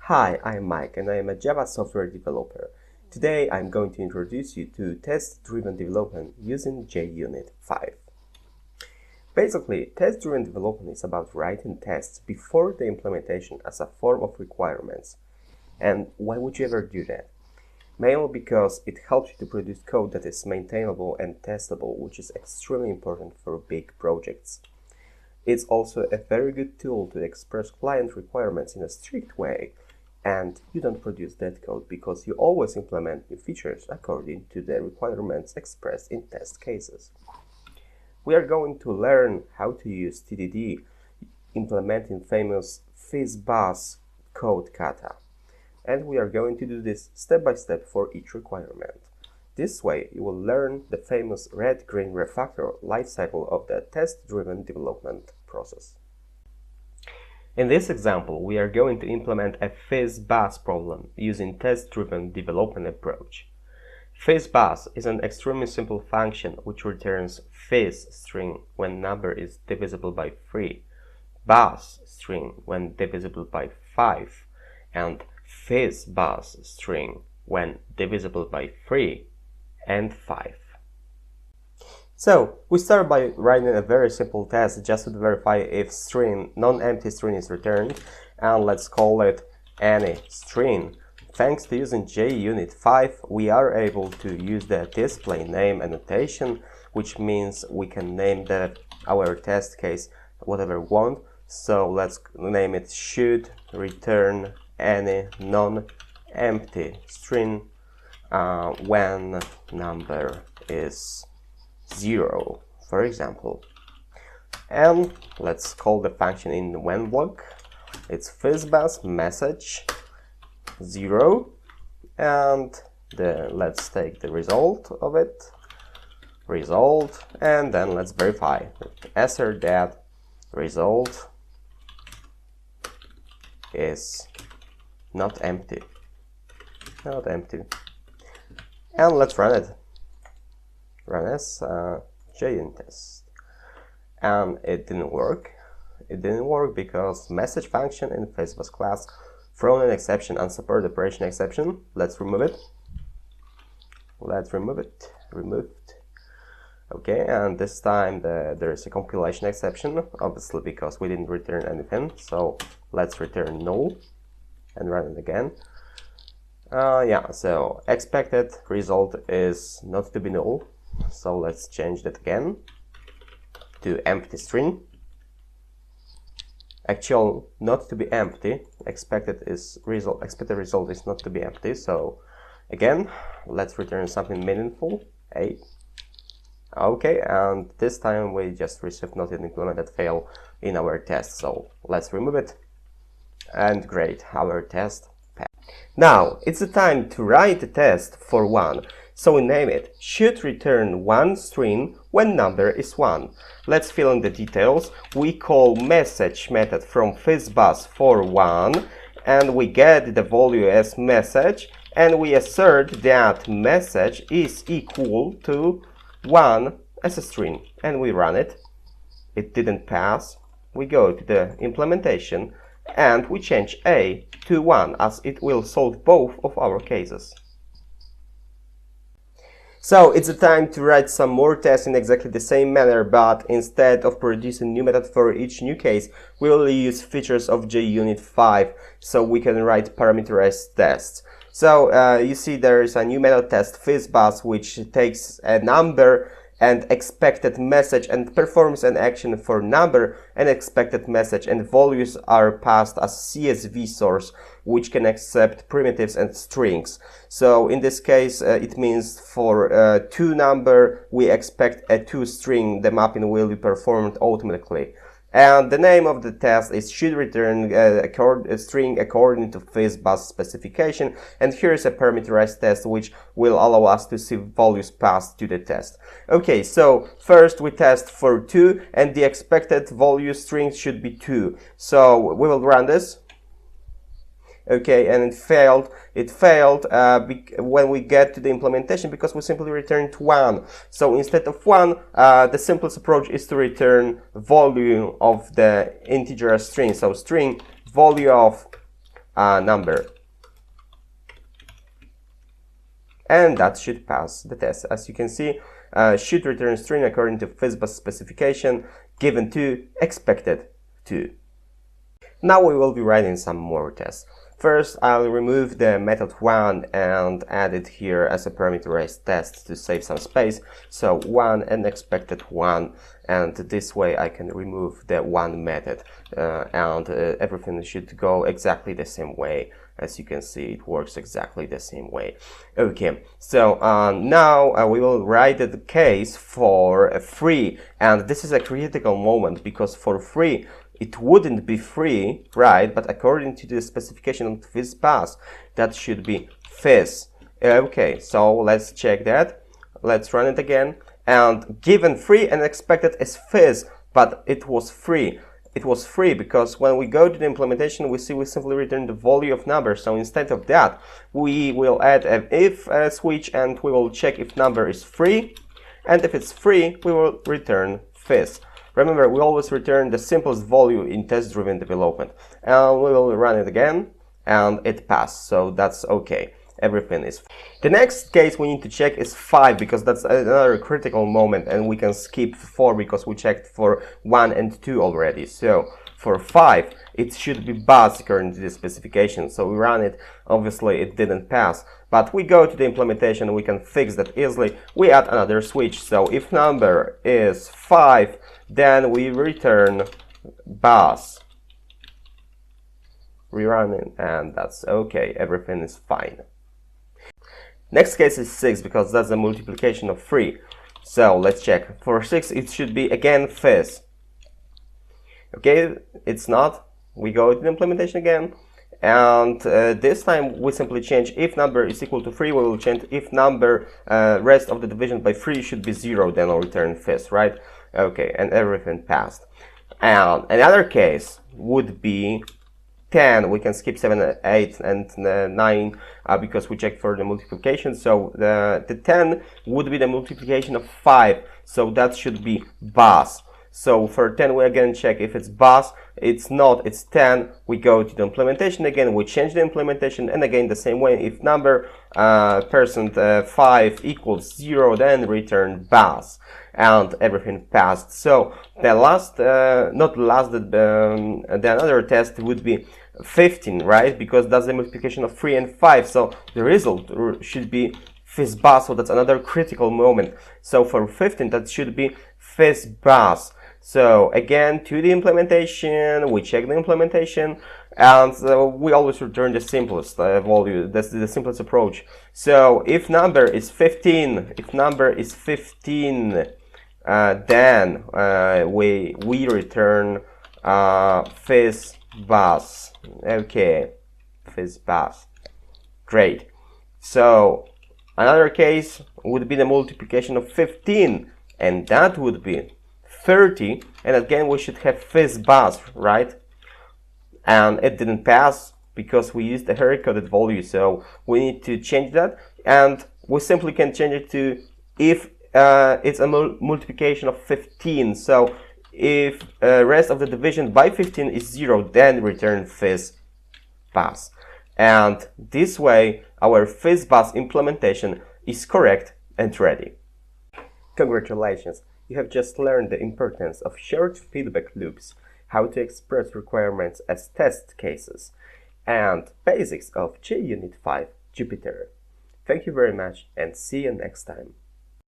Hi, I'm Mike and I am a Java software developer. Today I'm going to introduce you to test-driven development using JUnit 5. Basically, test-driven development is about writing tests before the implementation as a form of requirements. And why would you ever do that? Mainly because it helps you to produce code that is maintainable and testable, which is extremely important for big projects. It's also a very good tool to express client requirements in a strict way, and you don't produce dead code because you always implement new features according to the requirements expressed in test cases. We are going to learn how to use TDD, implementing famous FizzBuzz code kata. And we are going to do this step by step for each requirement. This way, you will learn the famous red-green refactor lifecycle of the test-driven development process. In this example, we are going to implement a FizzBuzz problem using test-driven development approach. FizzBuzz is an extremely simple function which returns fizz string when number is divisible by 3, buzz string when divisible by 5, and FizzBuzz string when divisible by 3 and 5. So, we start by writing a very simple test just to verify if non-empty string is returned, and let's call it any string. Thanks to using JUnit 5, we are able to use the display name annotation, which means we can name our test case whatever we want. So let's name it should return any non-empty string when number is 0, for example. And let's call the function in the when block. It's FizzBuzz message 0, and let's take the result of it, and then let's verify. Assert that result is not empty, and let's run it. Run as JUnit test, and it didn't work. It didn't work because message function in FizzBuzz class thrown an exception, unsupported operation exception. Let's remove it. Removed. Okay, and this time there is a compilation exception, obviously because we didn't return anything. So let's return null and run it again. So expected result is not to be null. So let's change that again to empty string. Actual not to be empty. Expected result is not to be empty. So again, let's return something meaningful. 8. Okay, and this time we just received not yet implemented fail in our test. So let's remove it. And great, our test passed. Now it's the time to write the test for 1. So we name it should return 1 string when number is 1. Let's fill in the details. We call message method from FizzBuzz for 1, and we get the value as message, and we assert that message is equal to 1 as a string, and we run it. It didn't pass. We go to the implementation and we change a to 1 as it will solve both of our cases. So it's the time to write some more tests in exactly the same manner, but instead of producing new method for each new case, we will use features of JUnit 5 so we can write parameterized tests. So you see there is a new method test FizzBuzz which takes a number and expected message and performs an action for number and expected message, and values are passed as CSV source which can accept primitives and strings. So in this case it means for 2 number we expect a 2 string. The mapping will be performed automatically. And the name of the test is should return a string according to FizzBuzz specification. And here is a parameterized test which will allow us to see values passed to the test. Okay, so first we test for 2 and the expected value string should be 2. So we will run this. Okay, and it failed. It failed when we get to the implementation because we simply returned 1. So instead of 1, the simplest approach is to return volume of the integer string. So string value of number. And that should pass the test. As you can see, should return string according to FizzBuzz specification, given 2, expected 2. Now we will be writing some more tests. First, I'll remove the method 1 and add it here as a parameterized test to save some space. So 1 and expected 1, and this way I can remove the 1 method, and everything should go exactly the same way. As you can see, it works exactly the same way. Okay, so now we will write the case for free, and this is a critical moment because for free it wouldn't be free, right? But according to the specification of FizzBuzz, that should be fizz. Okay, so let's check that. Let's run it again. And given free and expected is fizz, but it was free. It was free because when we go to the implementation, we see we simply return the value of number. So instead of that, we will add an if switch and we will check if number is free. And if it's free, we will return fizz. Remember, we always return the simplest value in test-driven development. And we will run it again, and it passed, so that's okay. Everything is fine. The next case we need to check is 5, because that's another critical moment, and we can skip 4 because we checked for 1 and 2 already. So for 5, it should be buzz according to the specification. So we run it, obviously it didn't pass. But we go to the implementation, we can fix that easily. We add another switch. So if number is 5, then we return buzz. Rerun it, and that's okay. Everything is fine. Next case is 6, because that's a multiplication of 3. So let's check. For 6, it should be again fizz. Okay, it's not. We go to the implementation again. And this time we simply change if number is equal to 3, we will change if number rest of the division by 3 should be 0, then I'll return fizz, right? Okay, and everything passed. And another case would be 10. We can skip 7, 8, and 9 because we checked for the multiplication. So the 10 would be the multiplication of 5, so that should be buzz. So for 10 we again check if it's buzz. It's not, it's 10. We go to the implementation again, we change the implementation, and again the same way, if number %5 equals 0, then return buzz, and everything passed. So the last, not last, the another test would be 15, right? Because that's the multiplication of 3 and 5, so the result should be FizzBuzz, so that's another critical moment. So for 15, that should be FizzBuzz. So again, to the implementation, we check the implementation, and we always return the simplest value. That's the simplest approach. So if number is 15, then we return FizzBuzz. Okay, FizzBuzz. Great. So another case would be the multiplication of 15, and that would be 30, and again we should have FizzBuzz, right? And it didn't pass because we used a hard-coded value, so we need to change that, and we simply can change it to if it's a multiplication of 15. So if rest of the division by 15 is 0, then return FizzBuzz. And this way our FizzBuzz implementation is correct and ready. Congratulations! You have just learned the importance of short feedback loops, how to express requirements as test cases, and basics of JUnit 5 Jupyter. Thank you very much, and see you next time.